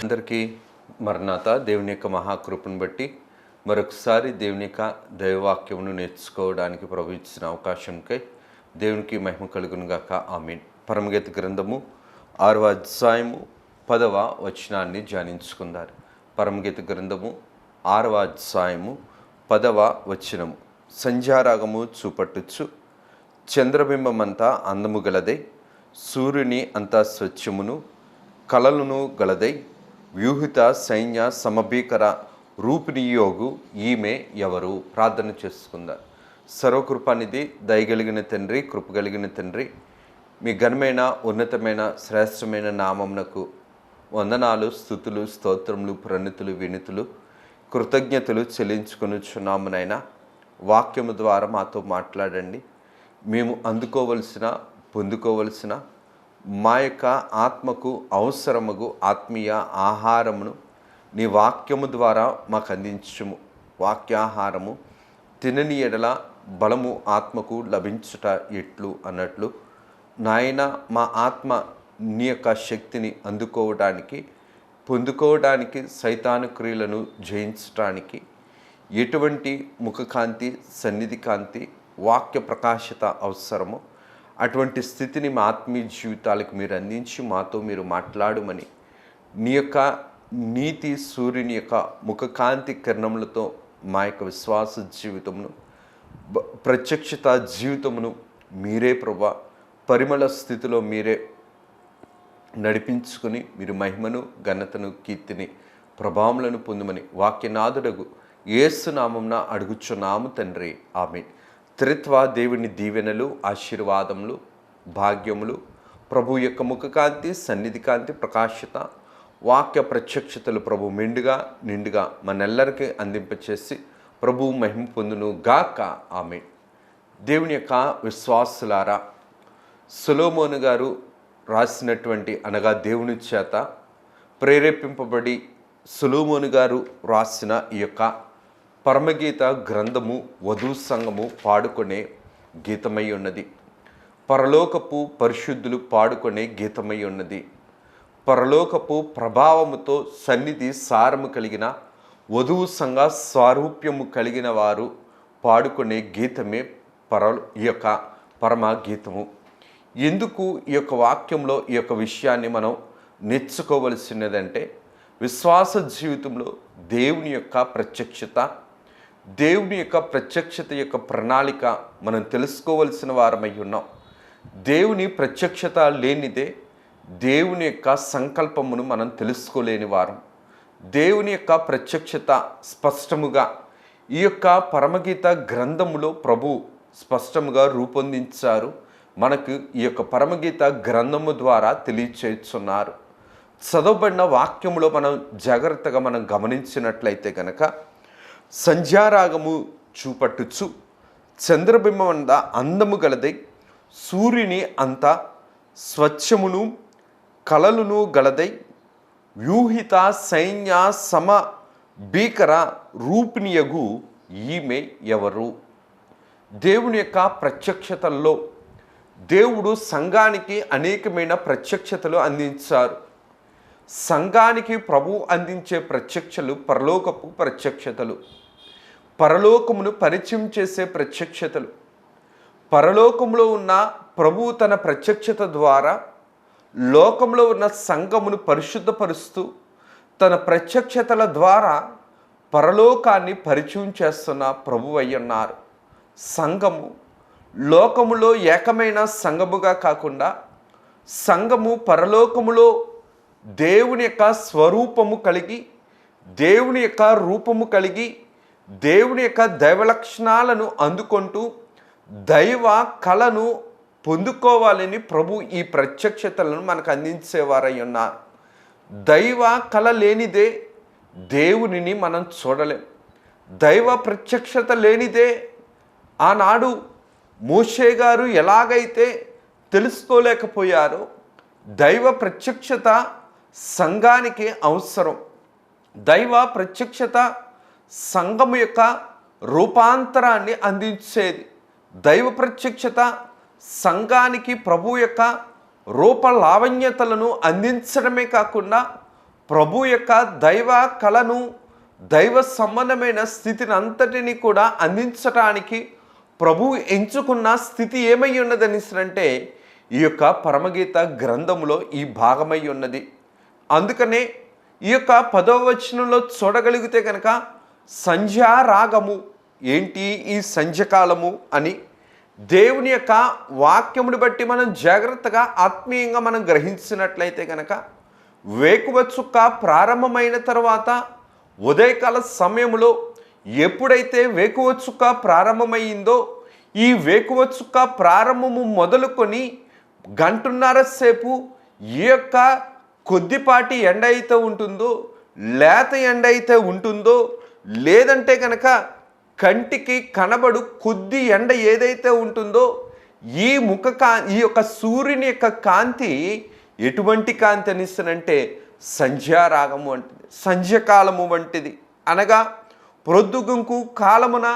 అందరికీ మరణాత దేవుని యొక్క మహాకృపను బట్టి మరొకసారి దేవుని యొక్క దైవవాక్యమును నేర్చుకోవడానికి ప్రభు ఇచ్చిన అవకాశంకై దేవునికి మహిమ కలుగును గాక. ఆమేన్. పరమగీత గ్రంథము 6వ అధ్యాయము 10వ వచనాన్ని ధ్యానించుకుందారు. పరమగీత గ్రంథము 6వ అధ్యాయము 10వ వచనము. సంధ్యారాగము చూపట్టుచు చంద్రబింబమంతా అందము గలదై, సూర్యుని అంతా స్వచ్ఛమును కళలను గలదై, వ్యూహిత సైన్య సమభీకర రూపిణియోగు ఈమె ఎవరు? ప్రార్థన చేసుకుందాం. సర్వకృపానిధి, దయగలిగిన తండ్రి, కృపగలిగిన తండ్రి, మీ ఘనమైన ఉన్నతమైన శ్రేష్టమైన నామమునకు వందనాలు, స్తుతులు, స్తోత్రములు, ప్రణితులు, వినుతులు, కృతజ్ఞతలు చెల్లించుకొనుచున్నామునైనా. వాక్యము ద్వారా మాతో మాట్లాడండి. మేము అందుకోవలసిన, పొందుకోవలసిన మా యొక్క ఆత్మకు అవసరముగు ఆత్మీయ ఆహారమును నీ వాక్యము ద్వారా మాకు అందించుము. వాక్యాహారము తినని ఎడల బలము ఆత్మకు లభించుట ఎట్లు అన్నట్లు నాయన, మా ఆత్మ నీ యొక్క శక్తిని అందుకోవడానికి, పొందుకోవడానికి, సైతాను క్రియలను జయించడానికి ఎటువంటి ముఖకాంతి, సన్నిధి కాంతి, వాక్య ప్రకాశత అవసరమో అటువంటి స్థితిని మా ఆత్మీయ జీవితాలకు మీరు అందించి మాతో మీరు మాట్లాడమని, నీ యొక్క నీతి సూర్యుని యొక్క ముఖకాంతి కిరణములతో మా యొక్క విశ్వాస జీవితమును, ప్రత్యక్షత జీవితమును మీరే ప్రభువా పరిమళ స్థితిలో మీరే నడిపించుకొని మీరు మహిమను, ఘనతను, కీర్తిని, ప్రభావములను పొందమని వాక్యనాథుడగు యేసు నామమున అడుగుచున్నాము తండ్రి. ఆమేన్. త్రిత్వ దేవుని దీవెనలు, ఆశీర్వాదములు, భాగ్యములు, ప్రభు యొక్క ముఖకాంతి, సన్నిధి కాంతి, ప్రకాశత, వాక్య ప్రత్యక్షతలు ప్రభు మెండుగా నిండుగా మనెల్లరికీ అందింపచేసి ప్రభు మహిమ పొందును గాక. ఆమేన్. దేవుని యొక్క విశ్వాసులారా, సొలొమోను గారు రాసినటువంటి, అనగా దేవుని చేత ప్రేరేపింపబడి సొలొమోను గారు రాసిన ఈ యొక్క పరమగీత గ్రంథము వధూ సంఘము పాడుకునే గీతమై ఉన్నది. పరలోకపు పరిశుద్ధులు పాడుకునే గీతమై ఉన్నది. పరలోకపు ప్రభావముతో సన్నిధి సారము కలిగిన వధువు సంఘ స్వారూప్యము కలిగిన వారు పాడుకునే గీతమే ఈ యొక్క పరమ గీతము. ఎందుకు ఈ యొక్క వాక్యంలో ఈ యొక్క విషయాన్ని మనం నేర్చుకోవలసినదంటే, విశ్వాస జీవితంలో దేవుని యొక్క ప్రత్యక్షత, దేవుని యొక్క ప్రత్యక్షత యొక్క ప్రణాళిక మనం తెలుసుకోవలసిన వారమై ఉన్నాం. దేవుని ప్రత్యక్షత లేనిదే దేవుని యొక్క సంకల్పమును మనం తెలుసుకోలేని వారం. దేవుని యొక్క ప్రత్యక్షత స్పష్టముగా ఈ యొక్క పరమగీత గ్రంథములో ప్రభు స్పష్టముగా రూపొందించారు. మనకు ఈ యొక్క పరమగీత గ్రంథము ద్వారా తెలియచేస్తున్నారు. చదవబడిన వాక్యములో మనం జాగ్రత్తగా మనం గమనించినట్లయితే కనుక, సంధ్యారాగము చూపట్టుచు చంద్రబింబమంతా అందము గలదై, సూర్యుని అంత స్వచ్ఛమును కళలును గలదై, వ్యూహిత సైన్య సమ భీకర రూపిణియగు ఈమె ఎవరు? దేవుని యొక్క ప్రత్యక్షతల్లో దేవుడు సంఘానికి అనేకమైన ప్రత్యక్షతలు అందించారు. సంఘానికి ప్రభు అందించే ప్రత్యక్షలు పరలోకపు ప్రత్యక్షతలు, పరలోకమును పరిచయం చేసే ప్రత్యక్షతలు. పరలోకంలో ఉన్న ప్రభు తన ప్రత్యక్షత ద్వారా లోకంలో ఉన్న సంఘమును పరిశుద్ధపరుస్తూ తన ప్రత్యక్షతల ద్వారా పరలోకాన్ని పరిచయం చేస్తున్న ప్రభు అయ్యున్నారు. సంఘము లోకములో ఏకమైన సంఘముగా కాకుండా, సంఘము పరలోకములో దేవుని యొక్క స్వరూపము కలిగి, దేవుని యొక్క రూపము కలిగి, దేవుని యొక్క దైవ లక్షణాలను అందుకుంటూ దైవ కళను పొందుకోవాలని ప్రభు ఈ ప్రత్యక్షతలను మనకు అందించేవారై ఉన్నారు. దైవ కళ లేనిదే దేవునిని మనం చూడలేం. దైవ ప్రత్యక్షత లేనిదే ఆనాడు మోషే గారు ఎలాగైతే తెలుసుకోలేకపోయారో, దైవ ప్రత్యక్షత సంఘానికి అవసరం. దైవ ప్రత్యక్షత సంఘము యొక్క రూపాంతరాన్ని అందించేది. దైవ ప్రత్యక్షత సంఘానికి ప్రభు యొక్క రూప లావణ్యతలను అందించడమే కాకుండా ప్రభు యొక్క దైవ కళను, దైవ సంబంధమైన స్థితిని అంతటిని కూడా అందించటానికి ప్రభువు ఎంచుకున్న స్థితి ఏమై ఉన్నదనిసరంటే ఈ యొక్క పరమగీత గ్రంథములో ఈ భాగమై ఉన్నది. అందుకనే ఈ యొక్క 10వ వచనంలో చూడగలిగితే కనుక సంధ్యారాగము ఏంటి, ఈ సంధ్యకాలము అని దేవుని యొక్క వాక్యముని బట్టి మనం జాగ్రత్తగా ఆత్మీయంగా మనం గ్రహించినట్లయితే కనుక వేకువ చుక్క ప్రారంభమైన తర్వాత ఉదయకాల సమయంలో ఎప్పుడైతే వేకువ చుక్క ప్రారంభమైందో ఈ వేకువ చుక్క ప్రారంభము మొదలుకొని గంటన్నర సేపు ఈ యొక్క కొద్దిపాటి ఎండ అయితే ఉంటుందో, లేత ఎండ అయితే ఉంటుందో, లేదంటే కనుక కంటికి కనబడు కొద్ది ఎండ ఏదైతే ఉంటుందో ఈ ఈ యొక్క సూర్యుని యొక్క కాంతి ఎటువంటి కాంతి అనిస్తానంటే సంధ్యారాగము వంటిది, సంధ్యకాలము వంటిది. అనగా ప్రొద్దుగుంకు కాలమున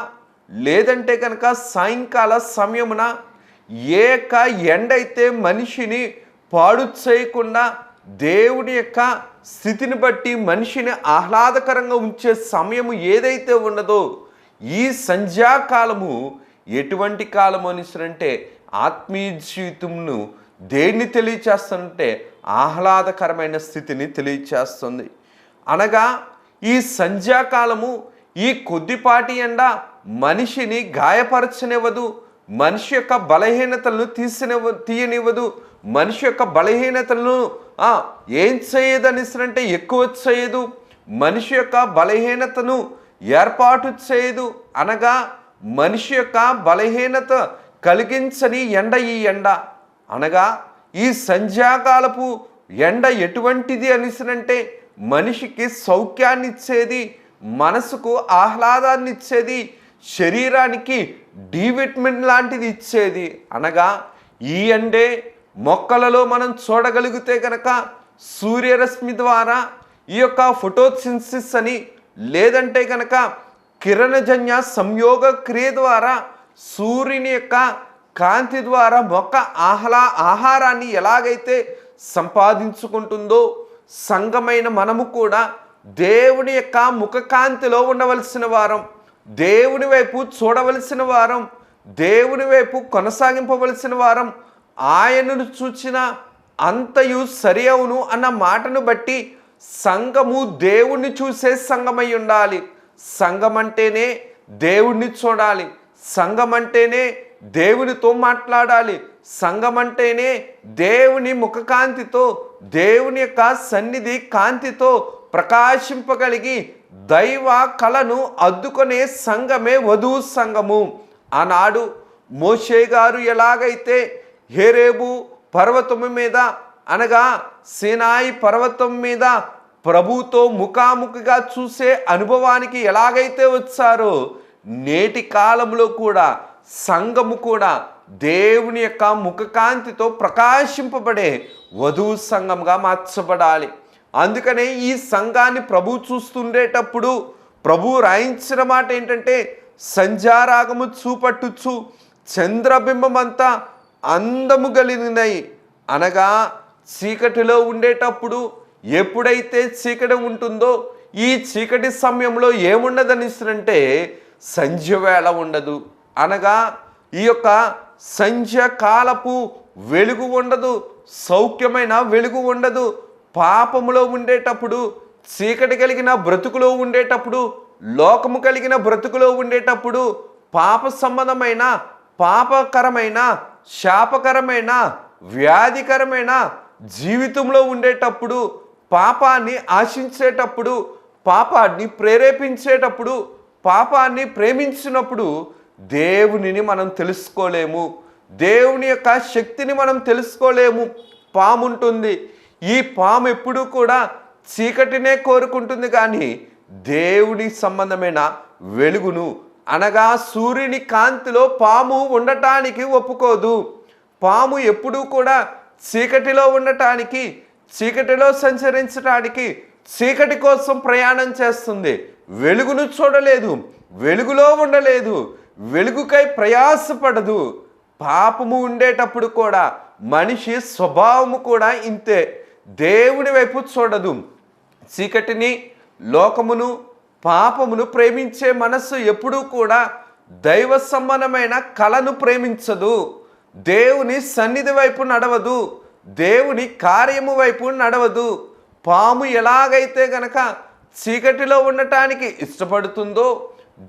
లేదంటే కనుక సాయంకాల సమయమున ఏ యొక్క ఎండ అయితే మనిషిని పాడు చేయకుండా దేవుని యొక్క స్థితిని బట్టి మనిషిని ఆహ్లాదకరంగా ఉంచే సమయము ఏదైతే ఉన్నదో ఈ సంధ్యాకాలము ఎటువంటి కాలము అనిసరంటే ఆత్మీయ జీవితంను దేన్ని తెలియచేస్తుందంటే ఆహ్లాదకరమైన స్థితిని తెలియచేస్తుంది. అనగా ఈ సంధ్యాకాలము ఈ కొద్దిపాటి ఎండ మనిషిని గాయపరచనివ్వదు, మనిషి యొక్క బలహీనతలను తీయనివ్వదు, మనిషి యొక్క బలహీనతలను ఏం చేయదనిసరంటే ఎక్కువ చేయదు, మనిషి యొక్క బలహీనతను ఏర్పాటు చేయదు. అనగా మనిషి యొక్క బలహీనత కలిగించని ఎండ ఈ ఎండ. అనగా ఈ సంధ్యాకాలపు ఎండ ఎటువంటిది అనిసనంటే మనిషికి సౌఖ్యాన్ని ఇచ్చేది, మనసుకు ఆహ్లాదాన్ని ఇచ్చేది, శరీరానికి డి విటమిన్ లాంటిది ఇచ్చేది. అనగా ఈ ఎండే మొక్కలలో మనం చూడగలిగితే కనుక సూర్యరశ్మి ద్వారా ఈ యొక్క ఫోటోసింథసిస్ అని లేదంటే కనుక కిరణజన్య సంయోగ క్రియ ద్వారా సూర్యుని యొక్క కాంతి ద్వారా మొక్క ఆహారాన్ని ఎలాగైతే సంపాదించుకుంటుందో సంఘమైన మనము కూడా దేవుని యొక్క ముఖకాంతిలో ఉండవలసిన వారం, దేవుని వైపు చూడవలసిన వారం, దేవుని వైపు కొనసాగింపవలసిన వారం. ఆయనను చూచిన అంతయు సరి అవును అన్న మాటను బట్టి సంఘము దేవుణ్ణి చూసే సంఘమై ఉండాలి. సంఘం అంటేనే దేవుణ్ణి చూడాలి, సంఘం అంటేనే దేవునితో మాట్లాడాలి, సంఘం అంటేనే దేవుని ముఖకాంతితో, దేవుని యొక్క సన్నిధి కాంతితో ప్రకాశింపగలిగి దైవ కళను అద్దుకునే సంఘమే వధువు సంఘము. ఆనాడు మోషే గారు ఎలాగైతే హోరేబు పర్వతము మీద అనగా సీనాయి పర్వతం మీద ప్రభుతో ముఖాముఖిగా చూసే అనుభవానికి ఎలాగైతే వచ్చారో నేటి కాలంలో కూడా సంఘము కూడా దేవుని యొక్క ముఖకాంతితో ప్రకాశింపబడే వధువు సంఘంగా మార్చబడాలి. అందుకనే ఈ సంఘాన్ని ప్రభు చూస్తుండేటప్పుడు ప్రభు రాయించిన మాట ఏంటంటే సంధ్యారాగము చూపట్టుచు చంద్రబింబమంతా అందము కలిగినయి. అనగా చీకటిలో ఉండేటప్పుడు ఎప్పుడైతే చీకటి ఉంటుందో ఈ చీకటి సమయంలో ఏముండదనిస్తుందంటే సంధ్య వేళ ఉండదు. అనగా ఈ యొక్క సంధ్యకాలపు వెలుగు ఉండదు, సౌఖ్యమైన వెలుగు ఉండదు. పాపములో ఉండేటప్పుడు, చీకటి కలిగిన బ్రతుకులో ఉండేటప్పుడు, లోకము కలిగిన బ్రతుకులో ఉండేటప్పుడు పాప సంబంధమైన పాపకరమైన శాపకరమైన వ్యాధికరమైన జీవితంలో ఉండేటప్పుడు, పాపాన్ని ఆశించేటప్పుడు, పాపాన్ని ప్రేరేపించేటప్పుడు, పాపాన్ని ప్రేమించినప్పుడు దేవునిని మనం తెలుసుకోలేము, దేవుని యొక్క శక్తిని మనం తెలుసుకోలేము. పాము ఉంటుంది, ఈ పాము ఎప్పుడూ కూడా చీకటినే కోరుకుంటుంది, కానీ దేవుని సంబంధమైన వెలుగును అనగా సూర్యుని కాంతిలో పాము ఉండటానికి ఒప్పుకోదు. పాము ఎప్పుడూ కూడా చీకటిలో ఉండటానికి, చీకటిలో సంచరించడానికి, చీకటి కోసం ప్రయాణం చేస్తుంది. వెలుగును చూడలేదు, వెలుగులో ఉండలేదు, వెలుగుకై ప్రయాసపడదు. పాపము ఉండేటప్పుడు కూడా మనిషి స్వభావము కూడా ఇంతే, దేవుని వైపు చూడదు, చీకటిని, లోకమును, పాపమును ప్రేమించే మనస్సు ఎప్పుడూ కూడా దైవ సంబంధమైన కళను ప్రేమించదు. దేవుని సన్నిధి వైపు నడవదు, దేవుని కార్యము వైపు నడవదు. పాము ఎలాగైతే గనక చీకటిలో ఉండటానికి ఇష్టపడుతుందో,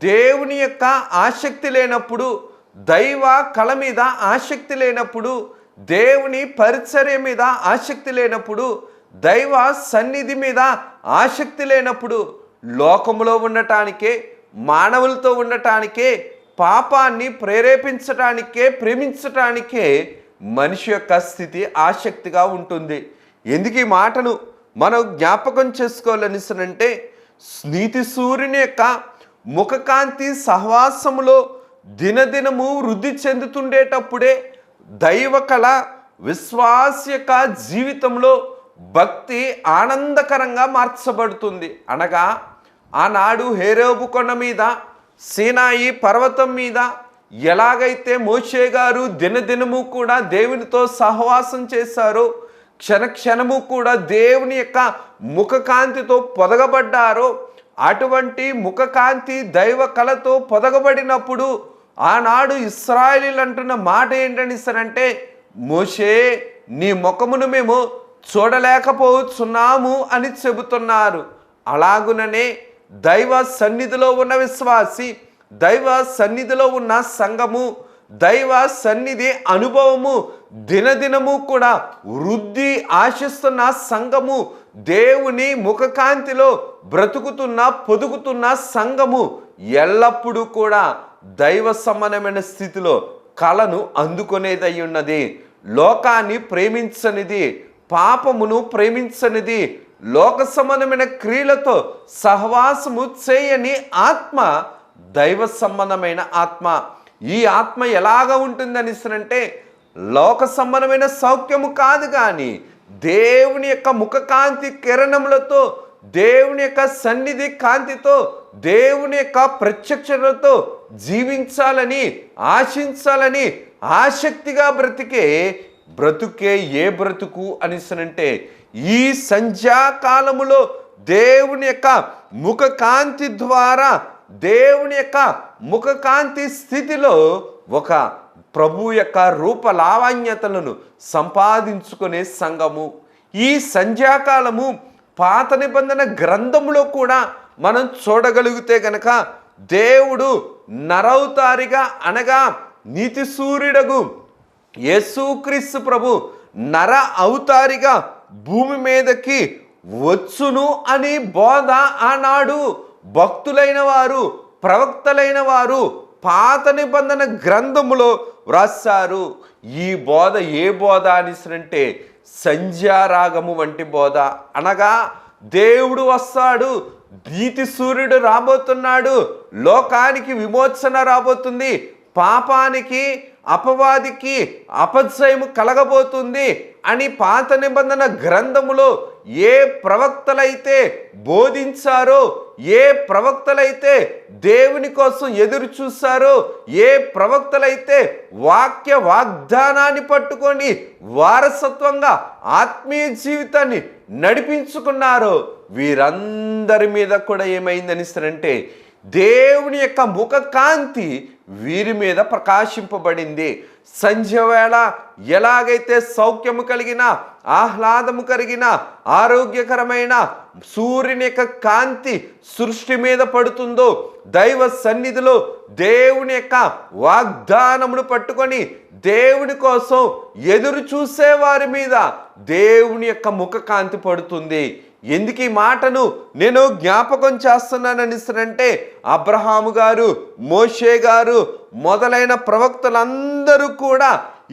దేవుని యొక్క ఆసక్తి లేనప్పుడు, దైవ కళ మీద ఆసక్తి లేనప్పుడు, దేవుని పరిచర్య మీద ఆసక్తి లేనప్పుడు, దైవ సన్నిధి మీద ఆసక్తి లేనప్పుడు, లోకములో ఉండటానికే, మానవులతో ఉండటానికే, పాపాన్ని ప్రేరేపించటానికే, ప్రేమించటానికే మనిషి యొక్క స్థితి ఆసక్తిగా ఉంటుంది. ఎందుకు ఈ మాటను మనం జ్ఞాపకం చేసుకోవాలనిసనంటే, నీతి సూర్యుని యొక్క ముఖకాంతి సహవాసములో దినదినము వృద్ధి చెందుతుండేటప్పుడే దైవ కళ విశ్వాస యొక్క జీవితంలో భక్తి ఆనందకరంగా మార్చబడుతుంది. అనగా ఆనాడు హోరేబు కొండ మీద, సీనాయి పర్వతం మీద ఎలాగైతే మోషే గారు దినదినము కూడా దేవునితో సహవాసం చేశారో, క్షణక్షణము కూడా దేవుని యొక్క ముఖకాంతితో పొదగబడ్డారో, అటువంటి ముఖకాంతి దైవ కళతో పొదగబడినప్పుడు ఆనాడు ఇశ్రాయేలీయులు అంటున్న మాట ఏంటనిసరంటే, మోషే నీ ముఖమును మేము చూడలేకపోతున్నాము అని చెబుతున్నారు. అలాగుననే దైవ సన్నిధిలో ఉన్న విశ్వాసి, దైవ సన్నిధిలో ఉన్న సంఘము, దైవ సన్నిధి అనుభవము దినదినము కూడా వృద్ధి ఆశిస్తున్న సంఘము, దేవుని ముఖకాంతిలో బ్రతుకుతున్న పొదుగుతున్న సంఘము ఎల్లప్పుడూ కూడా దైవ సంబంధమైన స్థితిలో కళను అందుకునేదై ఉన్నది. లోకాన్ని ప్రేమించనిది, పాపమును ప్రేమించనిది, లోక సంబంధమైన క్రియలతో సహవాసము చేయని ఆత్మ దైవ సంబంధమైన ఆత్మ. ఈ ఆత్మ ఎలాగ ఉంటుందనిసరంటే, లోక సంబంధమైన సౌఖ్యము కాదు కానీ దేవుని యొక్క ముఖకాంతి కిరణములతో, దేవుని యొక్క సన్నిధి కాంతితో, దేవుని యొక్క ప్రత్యక్షతతో జీవించాలని, ఆశించాలని ఆసక్తిగా బ్రతుకే ఏ బ్రతుకు అనిసనంటే, ఈ సంధ్యాకాలములో దేవుని యొక్క ముఖకాంతి ద్వారా, దేవుని యొక్క ముఖకాంతి స్థితిలో ఒక ప్రభు యొక్క రూప లావణ్యతలను సంపాదించుకునే సంఘము. ఈ సంధ్యాకాలము పాత నిబంధన గ్రంథములో కూడా మనం చూడగలిగితే గనక, దేవుడు నరవతారిగా అనగా నీతి సూర్యుడగు యేసుక్రీస్తు ప్రభు నర అవతారిగా భూమి మీదకి వచ్చును అని బోధ ఆనాడు భక్తులైన వారు, ప్రవక్తలైన వారు పాత నిబంధన గ్రంథములో వ్రాసారు. ఈ బోధ ఏ బోధ అనిసరంటే, సంధ్యారాగము వంటి బోధ. అనగా దేవుడు వస్తాడు, నీతి సూర్యుడు రాబోతున్నాడు, లోకానికి విమోచన రాబోతుంది, పాపానికి అపవాదికి అపజయము కలగబోతుంది అని పాత నిబంధన గ్రంథములో ఏ ప్రవక్తలైతే బోధించారో, ఏ ప్రవక్తలైతే దేవుని కోసం ఎదురు చూశారో, ఏ ప్రవక్తలైతే వాక్య వాగ్దానాన్ని పట్టుకొని వారసత్వంగా ఆత్మీయ జీవితాన్ని నడిపించుకున్నారో, వీరందరి మీద కూడా ఏమైందనిస్తారంటే, దేవుని యొక్క ముఖకాంతి వీరి మీద ప్రకాశింపబడింది. సంధ్యవేళ ఎలాగైతే సౌఖ్యము కలిగిన, ఆహ్లాదము కలిగిన, ఆరోగ్యకరమైన సూర్యుని యొక్క కాంతి సృష్టి మీద పడుతుందో, దైవ సన్నిధిలో దేవుని యొక్క వాగ్దానమును పట్టుకొని దేవుని కోసం ఎదురు చూసే వారి మీద దేవుని యొక్క ముఖకాంతి పడుతుంది. ఎందుకు ఈ మాటను నేను జ్ఞాపకం చేస్తున్నాననిసరంటే, అబ్రహాము గారు, మోషే గారు మొదలైన ప్రవక్తలందరూ కూడా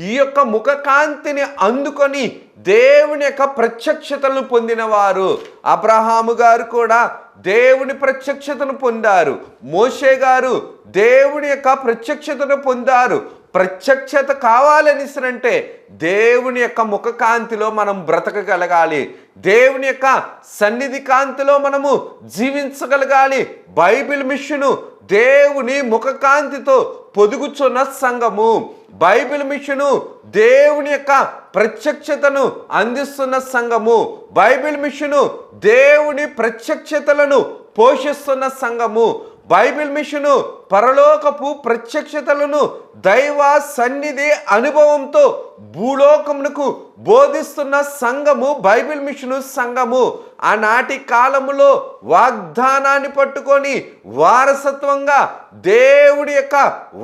ఈ యొక్క ముఖకాంతిని అందుకొని దేవుని యొక్క ప్రత్యక్షతలను పొందినవారు. అబ్రహాము గారు కూడా దేవుని ప్రత్యక్షతను పొందారు, మోషే గారు దేవుని యొక్క ప్రత్యక్షతను పొందారు. ప్రత్యక్షత కావాలనిసరంటే దేవుని యొక్క ముఖకాంతిలో మనం బ్రతకగలగాలి, దేవుని యొక్క సన్నిధి కాంతిలో మనము జీవించగలగాలి. బైబిల్ మిషను దేవుని ముఖకాంతితో పొదుగుచున్న సంఘము, బైబిల్ మిషను దేవుని యొక్క ప్రత్యక్షతను అందిస్తున్న సంఘము. బైబిల్ మిషను దేవుని ప్రత్యక్షతలను పోషిస్తున్న సంఘము. బైబిల్ మిషను పరలోకపు ప్రత్యక్షతలను దైవ సన్నిధి అనుభవంతో భూలోకమునకు బోధిస్తున్న సంఘము బైబిల్ మిషను సంఘము. ఆనాటి కాలములో వాగ్దానాన్ని పట్టుకొని వారసత్వంగా దేవుడి యొక్క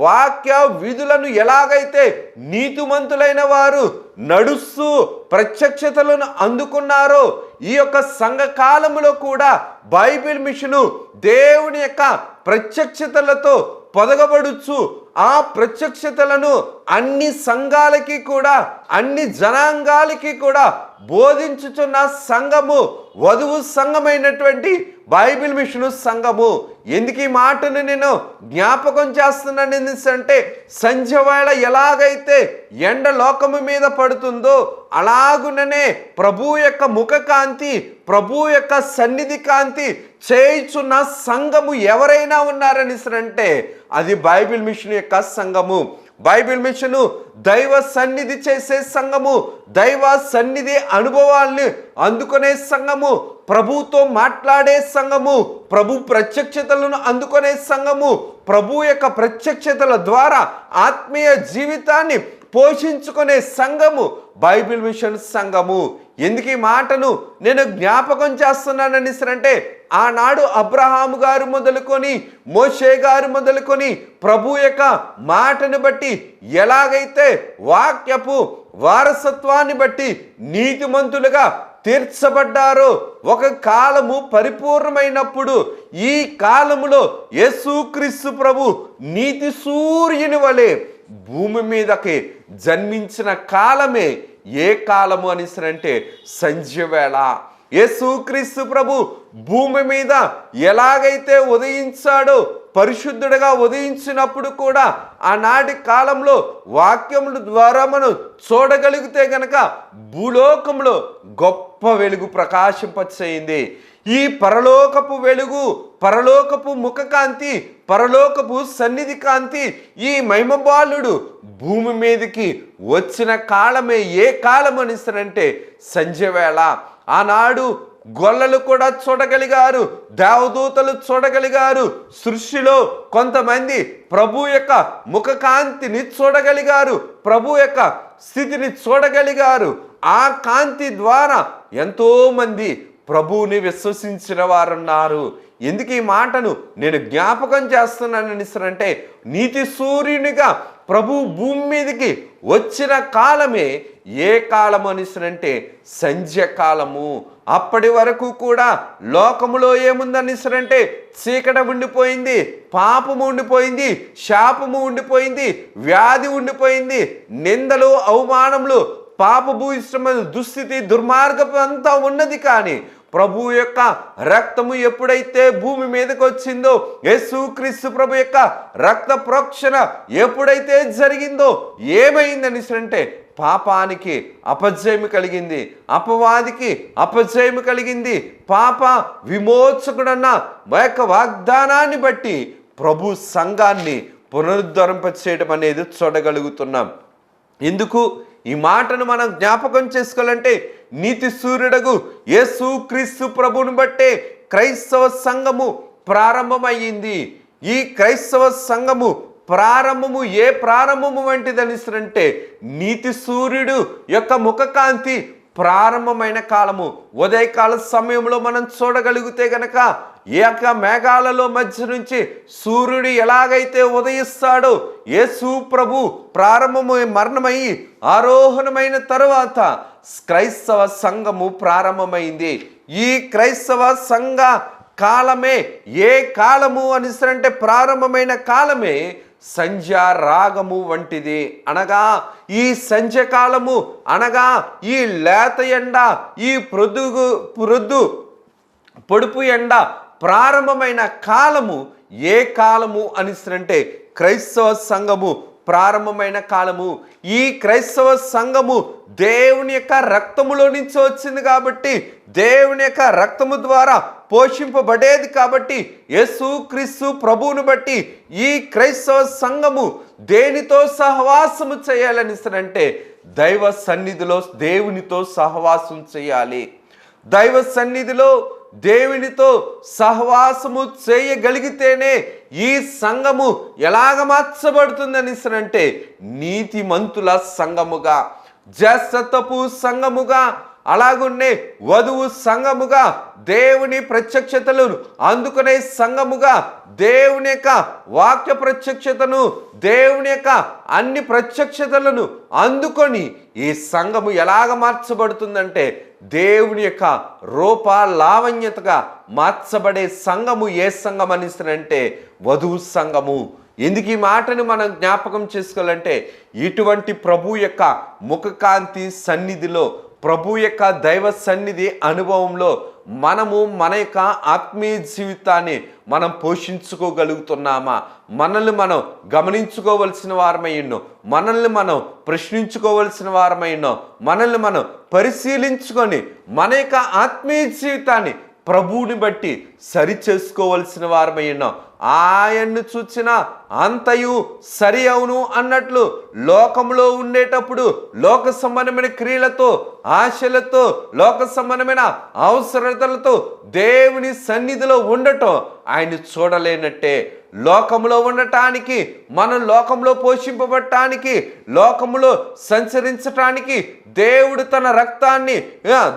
వాక్య విధులను ఎలాగైతే నీతిమంతులైన వారు నడుస్తూ ప్రత్యక్షతలను అందుకున్నారో, ఈ యొక్క సంఘ కాలములో కూడా బైబిల్ మిషను దేవుని యొక్క ప్రత్యక్షతలతో పొదగబడుచు ఆ ప్రత్యక్షతలను అన్ని సంఘాలకి కూడా అన్ని జనాంగాలకి కూడా బోధించుచున్న సంఘము వధువు సంఘమైనటువంటి బైబిల్ మిషను సంఘము. ఎందుకు ఈ మాటను నేను జ్ఞాపకం చేస్తున్నాను అంటే, సంధ్యవేళ ఎలాగైతే ఎండ లోకము మీద పడుతుందో అలాగుననే ప్రభు యొక్క ముఖ కాంతి, ప్రభు యొక్క సన్నిధి కాంతి చేయుచున్న సంఘము ఎవరైనా ఉన్నారని అంటే అది బైబిల్ మిషన్ యొక్క సంఘము. బైబిల్ మిషను దైవ సన్నిధి చేసే సంఘము, దైవ సన్నిధి అనుభవాల్ని అందుకునే సంఘము, ప్రభుతో మాట్లాడే సంఘము, ప్రభు ప్రత్యక్షతలను అందుకునే సంఘము, ప్రభు యొక్క ప్రత్యక్షతల ద్వారా ఆత్మీయ జీవితాన్ని పోషించుకునే సంఘము బైబిల్ మిషన్ సంఘము. ఎందుకు ఈ మాటను నేను జ్ఞాపకం చేస్తున్నానని అంటే, ఆనాడు అబ్రహాము గారు మొదలుకొని మోషే గారు మొదలుకొని ప్రభు యొక్క మాటను బట్టి ఎలాగైతే వాక్యపు వారసత్వాన్ని బట్టి నీతిమంతులుగా తీర్చబడ్డారో, ఒక కాలము పరిపూర్ణమైనప్పుడు ఈ కాలములో యేసుక్రీస్తు ప్రభు నీతి సూర్యుని వలె భూమి మీదకి జన్మించిన కాలమే ఏ కాలము అని అంటే సంధ్యవేళ. యేసుక్రీస్తు ప్రభు భూమి మీద ఎలాగైతే ఉదయించాడో, పరిశుద్ధుడిగా ఉదయించినప్పుడు కూడా ఆనాటి కాలంలో వాక్యముల ద్వారా మనం చూడగలిగితే గనక భూలోకంలో గొప్ప వెలుగు ప్రకాశింపచేయింది. ఈ పరలోకపు వెలుగు, పరలోకపు ముఖ కాంతి, పరలోకపు సన్నిధి కాంతి, ఈ మహిమబాలుడు భూమి మీదకి వచ్చిన కాలమే ఏ కాలం అనిస్తారంటే సంధ్యవేళ. ఆనాడు గొల్లలు కూడా చూడగలిగారు, దేవదూతలు చూడగలిగారు, సృష్టిలో కొంతమంది ప్రభు యొక్క ముఖ కాంతిని చూడగలిగారు, ప్రభు యొక్క స్థితిని చూడగలిగారు. ఆ కాంతి ద్వారా ఎంతో మంది ప్రభువుని విశ్వసించిన వారున్నారు. ఎందుకు ఈ మాటను నేను జ్ఞాపకం చేస్తున్నానని అంటే, నీతి సూర్యునిగా ప్రభు భూమి మీదకి వచ్చిన కాలమే ఏ కాలం అనిసరంటే సంధ్యకాలము. అప్పటి వరకు కూడా లోకములో ఏముందనిసరంటే చీకట ఉండిపోయింది, పాపము ఉండిపోయింది, శాపము ఉండిపోయింది, వ్యాధి ఉండిపోయింది, నిందలు అవమానములు, పాపభూయిష్టమైన దుస్థితి, దుర్మార్గం అంతా ఉన్నది. కానీ ప్రభు యొక్క రక్తము ఎప్పుడైతే భూమి మీదకి వచ్చిందో, యేసుక్రీస్తు ప్రభు యొక్క రక్త ప్రోక్షణ ఎప్పుడైతే జరిగిందో ఏమైందని అంటే పాపానికి అపజయము కలిగింది, అపవాదికి అపజయము కలిగింది. పాప విమోచకుడన్న యొక్క వాగ్దానాన్ని బట్టి ప్రభు సంఘాన్ని పునరుద్ధరింపచేయడం అనేది చూడగలుగుతున్నాం. ఎందుకు ఈ మాటను మనం జ్ఞాపకం చేసుకోవాలంటే, నీతి సూర్యుడగు యేసుక్రీస్తు ప్రభువుని బట్టే క్రైస్తవ సంఘము ప్రారంభమయ్యింది. ఈ క్రైస్తవ సంఘము ప్రారంభము ఏ ప్రారంభము వంటిదని అంటే నీతి సూర్యుడు యొక్క ముఖకాంతి ప్రారంభమైన కాలము. ఉదయకాల సమయంలో మనం చూడగలిగితే గనక ఏక మేఘాలలో మధ్య నుంచి సూర్యుడు ఎలాగైతే ఉదయిస్తాడో, యేసు ప్రభు ప్రారంభము మరణమయ్యి ఆరోహణమైన తరువాత క్రైస్తవ సంఘము ప్రారంభమైంది. ఈ క్రైస్తవ సంఘ కాలమే ఏ కాలము అని అంటే ప్రారంభమైన కాలమే సంధ్యా రాగము వంటిది. అనగా ఈ సంధ్యకాలము అనగా ఈ లేత ఎండ, ఈ ప్రొద్దు పొడుపు ఎండ ప్రారంభమైన కాలము ఏ కాలము అని అంటే క్రైస్తవ సంఘము ప్రారంభమైన కాలము. ఈ క్రైస్తవ సంఘము దేవుని యొక్క రక్తములో నుంచి వచ్చింది కాబట్టి, దేవుని యొక్క రక్తము ద్వారా పోషింపబడేది కాబట్టి, యేసుక్రీస్తు ప్రభువును బట్టి ఈ క్రైస్తవ సంఘము దేనితో సహవాసము చేయాలని అంటే దైవ సన్నిధిలో దేవునితో సహవాసం చేయాలి. దైవ సన్నిధిలో దేవునితో సహవాసము చేయగలిగితేనే ఈ సంఘము ఎలాగ మార్చబడుతుందని అంటే నీతిమంతుల సంఘముగా, జ్యేష్ఠత్వపు సంఘముగా, అలాగున్నే వధువు సంఘముగా, దేవుని ప్రత్యక్షతలను అందుకునే సంఘముగా, దేవుని యొక్క వాక్య ప్రత్యక్షతను, దేవుని యొక్క అన్ని ప్రత్యక్షతలను అందుకొని ఈ సంఘము ఎలాగ మార్చబడుతుందంటే దేవుని యొక్క రూప లావణ్యతగా మార్చబడే సంఘము ఏ సంఘం అనిస్తానంటే వధువు సంఘము. ఎందుకు ఈ మాటను మనం జ్ఞాపకం చేసుకోవాలంటే ఇటువంటి ప్రభు యొక్క ముఖకాంతి సన్నిధిలో, ప్రభు యొక్క దైవ సన్నిధి అనుభవంలో మనము మన యొక్క ఆత్మీయ జీవితాన్ని మనం పోషించుకోగలుగుతున్నామా? మనల్ని మనం గమనించుకోవలసిన వారమై ఉన్నాం, మనల్ని మనం ప్రశ్నించుకోవలసిన వారమై ఉన్నాం, మనల్ని మనం పరిశీలించుకొని మన యొక్క ఆత్మీయ జీవితాన్ని ప్రభువుని బట్టి సరి చేసుకోవలసిన వారమై ఉన్నాం. ఆయన్ను చూచిన అంతయు సరి అవును అన్నట్లు లోకంలో ఉండేటప్పుడు లోక సంబంధమైన క్రియలతో, ఆశలతో, లోక సంబంధమైన అవసరతలతో దేవుని సన్నిధిలో ఉండటం ఆయన చూడలేనట్టే. లోకంలో ఉండటానికి, మనం లోకంలో పోషింపబడటానికి, లోకంలో సంచరించటానికి దేవుడు తన రక్తాన్ని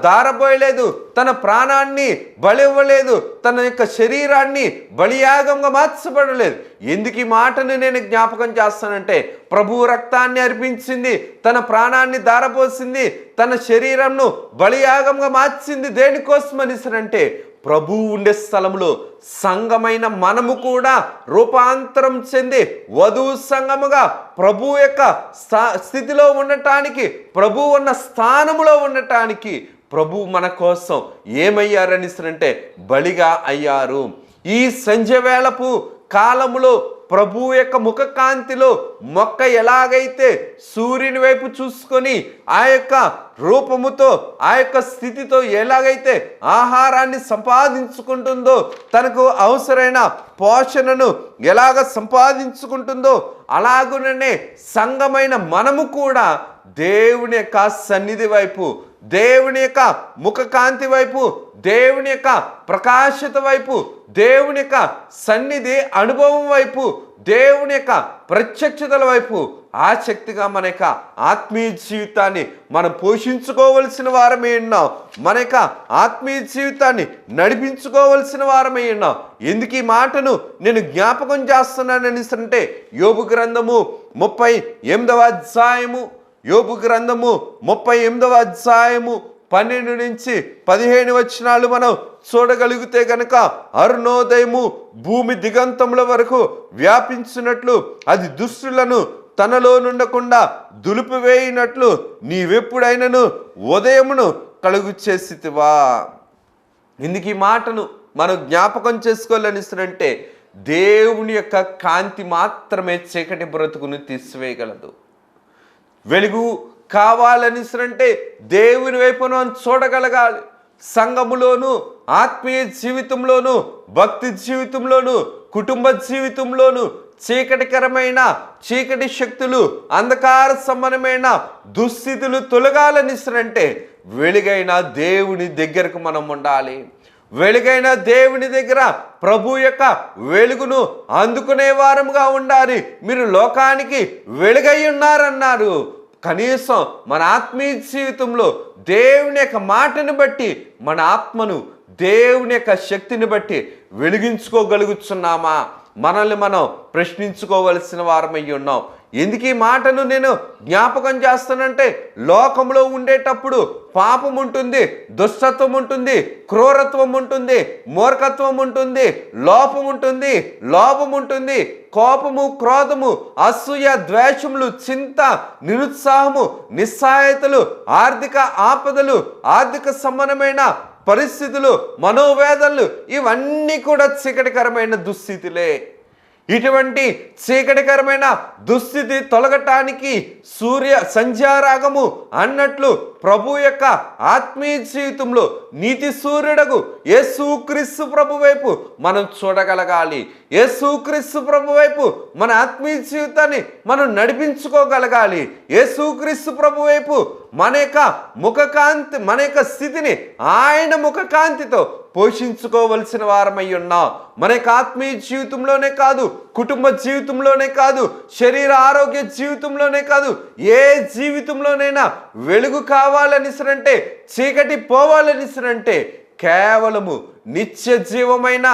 దారబోయలేదు, తన ప్రాణాన్ని బలి ఇవ్వలేదు, తన యొక్క శరీరాన్ని బలియాగంగా మార్చబడలేదు. ఎందుకు ఈ మాటను నేను జ్ఞాపకం చేస్తానంటే ప్రభువు రక్తాన్ని అర్పించింది, తన ప్రాణాన్ని దారపోసింది, తన శరీరంను బలియాగంగా మార్చింది దేనికోసం అంటే ప్రభువు ఉండే స్థలంలో సంఘమైన మనము కూడా రూపాంతరం చెంది వధువు సంఘముగా ప్రభు యొక్క స్థితిలో ఉండటానికి, ప్రభు ఉన్న స్థానములో ఉండటానికి ప్రభు మన కోసం ఏమయ్యారని అంటే బలిగా అయ్యారు. ఈ సంధ్యవేళపు కాలములో ప్రభు యొక్క ముఖకాంతిలో మొక్క ఎలాగైతే సూర్యుని వైపు చూసుకొని ఆ యొక్క రూపముతో, ఆ యొక్క స్థితితో ఎలాగైతే ఆహారాన్ని సంపాదించుకుంటుందో, తనకు అవసరమైన పోషణను ఎలాగ సంపాదించుకుంటుందో, అలాగుననే సంఘమైన మనము కూడా దేవుని యొక్క సన్నిధి వైపు, దేవుని యొక్క ముఖకాంతి వైపు, దేవుని యొక్క ప్రకాశత వైపు, దేవుని యొక్క సన్నిధి అనుభవం వైపు, దేవుని యొక్క ప్రత్యక్షతల వైపు ఆసక్తిగా మన యొక్క ఆత్మీయ జీవితాన్ని మనం పోషించుకోవలసిన వారమై ఉన్నాం. మన యొక్క ఆత్మీయ జీవితాన్ని నడిపించుకోవలసిన వారమై ఉన్నాం. ఎందుకు ఈ మాటను నేను జ్ఞాపకం చేస్తున్నానని అంటే యోబు గ్రంథము 38వ అధ్యాయము, యోబు గ్రంథము 38వ అధ్యాయము 12 నుంచి 15 వచనాలు మనం చూడగలిగితే గనక అరుణోదయము భూమి దిగంతముల వరకు వ్యాపించినట్లు, అది దుష్టులను తనలో నుండకుండా దులిపివేయినట్లు నీవెప్పుడైనను ఉదయమును కలుగు చేసితివా. ఇందుకు ఈ మాటను మనం జ్ఞాపకం చేసుకోవాలని అంటే దేవుని యొక్క కాంతి మాత్రమే చీకటి బ్రతుకును తీసివేయగలదు. వెలుగు కావాలని అంటే దేవుని వైపు మనం చూడగలగాలి. సంఘములోను, ఆత్మీయ జీవితంలోను, భక్తి జీవితంలోను, కుటుంబ జీవితంలోను చీకటికరమైన చీకటి శక్తులు, అంధకార సంబంధమైన దుస్థితులు తొలగాలని అంటే వెలుగైన దేవుని దగ్గరకు మనం ఉండాలి. వెలుగైన దేవుని దగ్గర ప్రభు యొక్క వెలుగును అందుకునే వారముగా ఉండాలి. మీరు లోకానికి వెలుగై ఉన్నారన్నారు. కనీసం మన ఆత్మీయ జీవితంలో దేవుని యొక్క మాటను బట్టి మన ఆత్మను దేవుని యొక్క శక్తిని బట్టి వెలిగించుకోగలుగుతున్నామా? మనల్ని మనం ప్రశ్నించుకోవలసిన వారమై ఉన్నాం. ఎందుకు ఈ మాటను నేను జ్ఞాపకం చేస్తానంటే లోకంలో ఉండేటప్పుడు పాపం ఉంటుంది, దుష్టత్వం ఉంటుంది, క్రూరత్వం ఉంటుంది, మూర్ఖత్వం ఉంటుంది, లోపం ఉంటుంది, లోపం ఉంటుంది, కోపము, క్రోధము, అసూయ, ద్వేషములు, చింత, నిరుత్సాహము, నిస్సహాయతలు, ఆర్థిక ఆపదలు, ఆర్థిక సంబంధమైన పరిస్థితులు, మనోవేదనలు, ఇవన్నీ కూడా చీకటికరమైన దుస్థితులే. ఇటువంటి చీకటికరమైన దుస్థితి తొలగటానికి సంధ్యారాగము అన్నట్లు ప్రభు యొక్క ఆత్మీయ జీవితంలో నీతి సూర్యుడకు యేసుక్రీస్తు ప్రభు వైపు మనం చూడగలగాలి. యేసుక్రీస్తు ప్రభు వైపు మన ఆత్మీయ జీవితాన్ని మనం నడిపించుకోగలగాలి. యేసుక్రీస్తు ప్రభు వైపు మన యొక్క ముఖకాంతి, మన యొక్క స్థితిని ఆయన ముఖకాంతితో పోషించుకోవలసిన వారమై ఉన్నాం. మన యొక్క ఆత్మీయ జీవితంలోనే కాదు, కుటుంబ జీవితంలోనే కాదు, శరీర ఆరోగ్య జీవితంలోనే కాదు, ఏ జీవితంలోనైనా వెలుగు కావాలనిసరంటే, చీకటి పోవాలనిసరంటే కేవలము నిత్య జీవమైన,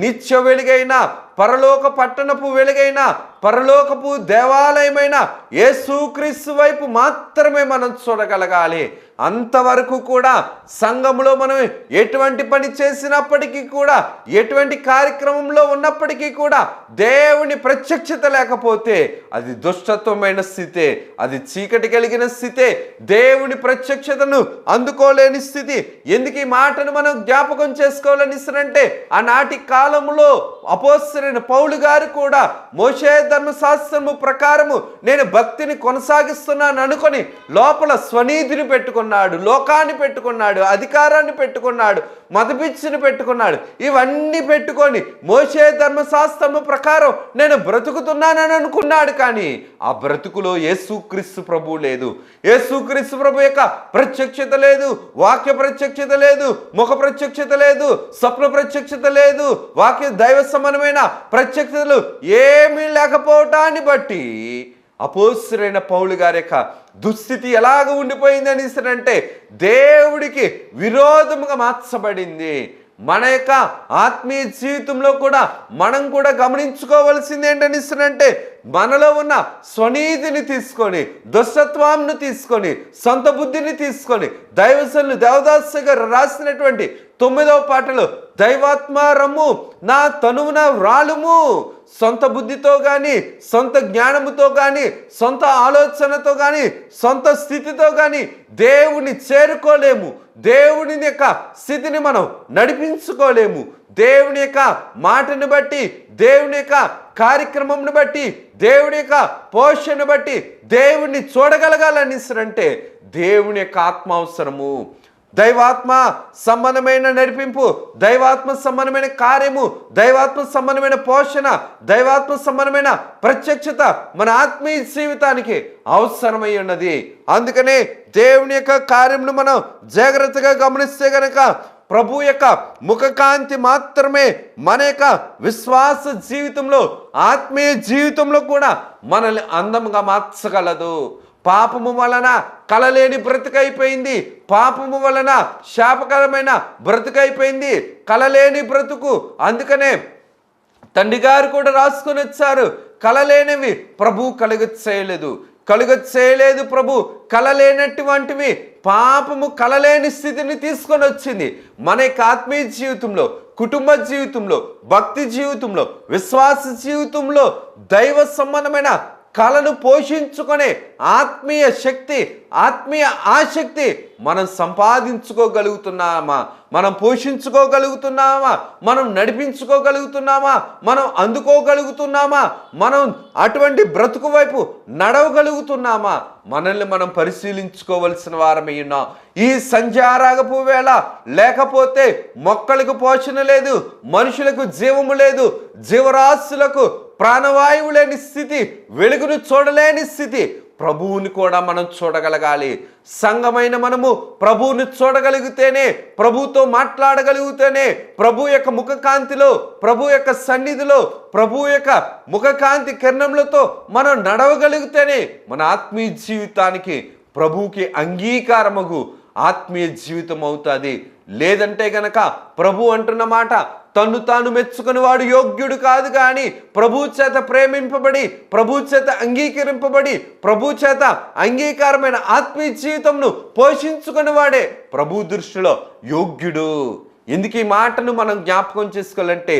నిత్య వెలుగైన, పరలోక పట్టణపు వెలుగైన, పరలోకపు దేవాలయమైన యేసుక్రీస్తు వైపు మాత్రమే మనం చూడగలగాలి. అంతవరకు కూడా సంఘంలో మనం ఎటువంటి పని చేసినప్పటికీ కూడా, ఎటువంటి కార్యక్రమంలో ఉన్నప్పటికీ కూడా దేవుని ప్రత్యక్షత లేకపోతే అది దుష్టత్వమైన స్థితే, అది చీకటి కలిగిన స్థితే, దేవుని ప్రత్యక్షతను అందుకోలేని స్థితి. ఎందుకు ఈ మాటను మనం జ్ఞాపకం చేసుకోవాలనిసరంటే, ఆనాటి కాలంలో అపోస్తలుడైన పౌలు గారు కూడా మోషే ధర్మశాస్త్రము ప్రకారము నేను భక్తిని కొనసాగిస్తున్నాను అనుకొని లోపల స్వనీతిని పెట్టుకున్నాడు, లోకాన్ని పెట్టుకున్నాడు, అధికారాన్ని పెట్టుకున్నాడు, మతపిచ్చిని పెట్టుకున్నాడు. ఇవన్నీ పెట్టుకొని మోషే ధర్మశాస్త్రము ప్రకారం నేను బ్రతుకుతున్నానని అనుకున్నాడు. కానీ ఆ బ్రతుకులో యేసుక్రీస్తు ప్రభు లేదు, యేసుక్రీస్తు ప్రభు యొక్క ప్రత్యక్షత లేదు, వాక్య ప్రత్యక్షత లేదు, ముఖ ప్రత్యక్షత లేదు, స్వప్న ప్రత్యక్షత లేదు, వాక్య దైవ సమానమైన ప్రత్యక్షతలు ఏమీ లేకపోవటాన్ని బట్టి అపోస్తలుడైన పౌలు గారి యొక్క దుస్థితి ఎలాగ ఉండిపోయిందని అంటే దేవుడికి విరోధముగా మార్చబడింది. మన యొక్క ఆత్మీయ జీవితంలో కూడా మనం కూడా గమనించుకోవాల్సింది ఏంటనిస్తుందంటే, మనలో ఉన్న స్వనీతిని తీసుకొని, దుష్టత్వాన్ని తీసుకొని, సొంత బుద్ధిని తీసుకొని, దైవజనులు దేవదాసు గారు రాసినటువంటి 9వ పాటలో దైవాత్మ రమ్ము నా తనువున వ్రాలుము, సొంత బుద్ధితో కానీ, సొంత జ్ఞానముతో కానీ, సొంత ఆలోచనతో కానీ, సొంత స్థితితో కానీ దేవుని చేరుకోలేము. దేవుని యొక్క స్థితిని మనం నడిపించుకోలేము. దేవుని యొక్క మాటను బట్టి, దేవుని యొక్క కార్యక్రమంను బట్టి, దేవుని యొక్క పోషణను బట్టి దేవుణ్ణి చూడగలగాలనిసరంటే దేవుని యొక్క ఆత్మ అవసరము. దైవాత్మ సంబంధమైన నడిపింపు, దైవాత్మ సంబంధమైన కార్యము, దైవాత్మ సంబంధమైన పోషణ, దైవాత్మ సంబంధమైన ప్రత్యక్షత మన ఆత్మీయ జీవితానికి అవసరమై ఉన్నది. అందుకనే దేవుని యొక్క కార్యమును మనం జాగ్రత్తగా గమనిస్తే గనక ప్రభు యొక్క ముఖకాంతి మాత్రమే మన యొక్క విశ్వాస జీవితంలో, ఆత్మీయ జీవితంలో కూడా మనల్ని అందంగా మార్చగలదు. పాపము వలన కలలేని బ్రతుకైపోయింది, పాపము వలన శాపకరమైన బ్రతుకైపోయింది, కలలేని బ్రతుకు. అందుకనే తండ్రి గారు కూడా రాసుకొని వచ్చారు, కలలేనివి ప్రభు కలుగ చేయలేదు ప్రభు. కలలేనటువంటివి పాపము కలలేని స్థితిని తీసుకొని వచ్చింది. మన యొక్క ఆత్మీయ జీవితంలో, కుటుంబ జీవితంలో, భక్తి జీవితంలో, విశ్వాస జీవితంలో దైవ సంబంధమైన కళను పోషించుకునే ఆత్మీయ శక్తి, ఆత్మీయ ఆసక్తి మనం సంపాదించుకోగలుగుతున్నామా, మనం పోషించుకోగలుగుతున్నామా, మనం నడిపించుకోగలుగుతున్నామా, మనం అందుకోగలుగుతున్నామా, మనం అటువంటి బ్రతుకు వైపు నడవగలుగుతున్నామా, మనల్ని మనం పరిశీలించుకోవలసిన వారమై ఉన్నాం. ఈ సంధ్యారాగపు వేళ లేకపోతే మొక్కలకు పోషణ లేదు, మనుషులకు జీవము లేదు, జీవరాశులకు ప్రాణవాయువు లేని స్థితి, వెలుగును చూడలేని స్థితి. ప్రభువుని కూడా మనం చూడగలగాలి. సంఘమైన మనము ప్రభువుని చూడగలిగితేనే, ప్రభువుతో మాట్లాడగలిగితేనే, ప్రభు యొక్క ముఖకాంతిలో, ప్రభు యొక్క సన్నిధిలో, ప్రభు యొక్క ముఖకాంతి కిరణములతో మనం నడవగలిగితేనే మన ఆత్మీయ జీవితానికి ప్రభువుకి అంగీకారముగు ఆత్మీయ జీవితం అవుతుంది. లేదంటే గనక ప్రభు అంటున్న మాట, తను తాను మెచ్చుకుని వాడు యోగ్యుడు కాదు, కానీ ప్రభు చేత ప్రేమింపబడి, ప్రభు చేత అంగీకరింపబడి, ప్రభు చేత అంగీకారమైన ఆత్మీయ జీవితంను పోషించుకుని వాడే ప్రభు దృష్టిలో యోగ్యుడు. ఎందుకు ఈ మాటను మనం జ్ఞాపకం చేసుకోవాలంటే,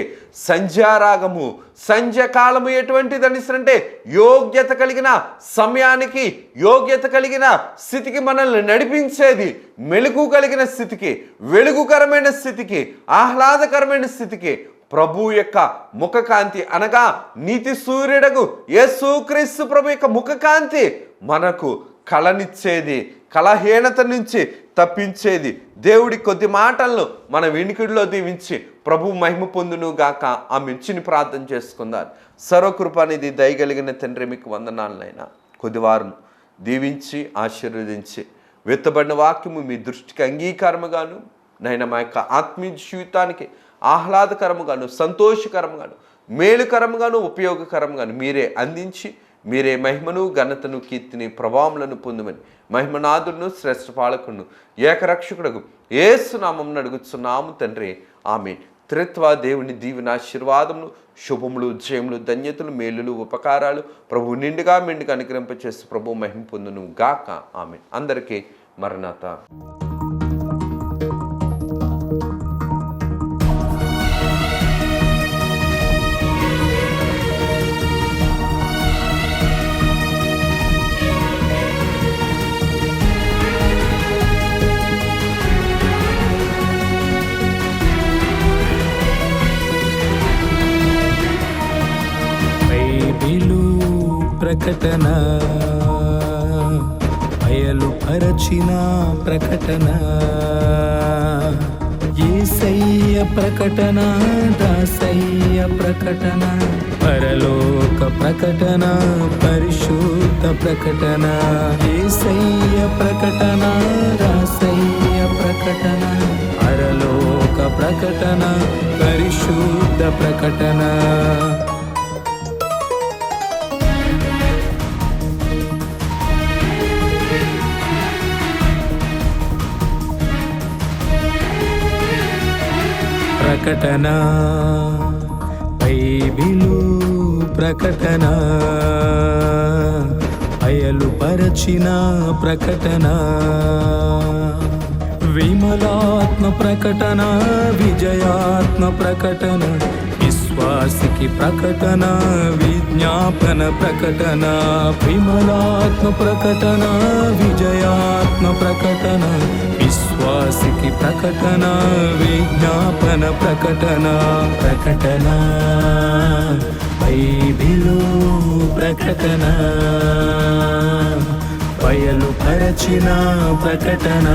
సంధ్యారాగము, సంధ్యకాలము ఎటువంటిది అంటే యోగ్యత కలిగిన సమయానికి, యోగ్యత కలిగిన స్థితికి మనల్ని నడిపించేది. మెలుగు కలిగిన స్థితికి, వెలుగుకరమైన స్థితికి, ఆహ్లాదకరమైన స్థితికి ప్రభు యొక్క ముఖకాంతి అనగా నీతి సూర్యుడకు యేసుక్రీస్తు ప్రభు యొక్క ముఖకాంతి మనకు కళనిచ్చేది, కళహీనత నుంచి తప్పించేది. దేవుడి కొద్ది మాటలను మన వినికిడిలో దీవించి ప్రభు మహిమ పొందును గాక. ఆ మించిని ప్రార్థన చేసుకుందాం. సర్వకృపానిధి దయగలిగిన తండ్రి, మీకు వందనాలనైనా కొద్దివారం దీవించి ఆశీర్వదించి వెత్తబడిన వాక్యము మీ దృష్టికి అంగీకారముగాను నైనా మా యొక్క ఆత్మీయ జీవితానికి ఆహ్లాదకరముగాను సంతోషకరముగాను మేలుకరముగాను ఉపయోగకరముగాను మీరే అందించి మీరే మహిమను ఘనతను కీర్తిని ప్రభావములను పొందుమని మహిమనాథుడును శ్రేష్ఠ పాలకుడును ఏకరక్షకుడకు యేసు నామమున అడుగుచున్నాము తండ్రి, ఆమేన్. త్రిత్వ దేవుని దీవెన ఆశీర్వాదములు శుభములు జయములు ధన్యతలు మేలులు ఉపకారాలు ప్రభు నిండుగా మెండుగా అనుగ్రహింపచేసి ప్రభు మహిమ పొందును గాక. ఆమేన్. అందరికీ మరణాత. ప్రకటన బయలుపరచిన ప్రకటన, యేసయ్య ప్రకటన, దాసయ్య ప్రకటన, పరలోక ప్రకటన, పరిశుద్ధ ప్రకటన, యేసయ్య ప్రకటన, దాసయ్య ప్రకటన, పరలోక ప్రకటన, పరిశుద్ధ ప్రకటన. ప్రకటన బైబిలు ప్రకటన బయలుపరచిన ప్రకటన, విమలాత్మ ప్రకటన, విజయాత్మ ప్రకటన, విశ్వాసికి ప్రకటన, విజ్ఞాపన ప్రకటన, విమలాత్మ ప్రకటన, విజయాత్మ ప్రకటన, విశ్వాసికి ప్రకటన, విజ్ఞాపన ప్రకటన. ప్రకటన బైబిలు ప్రకటన బయలుపరచిన ప్రకటన.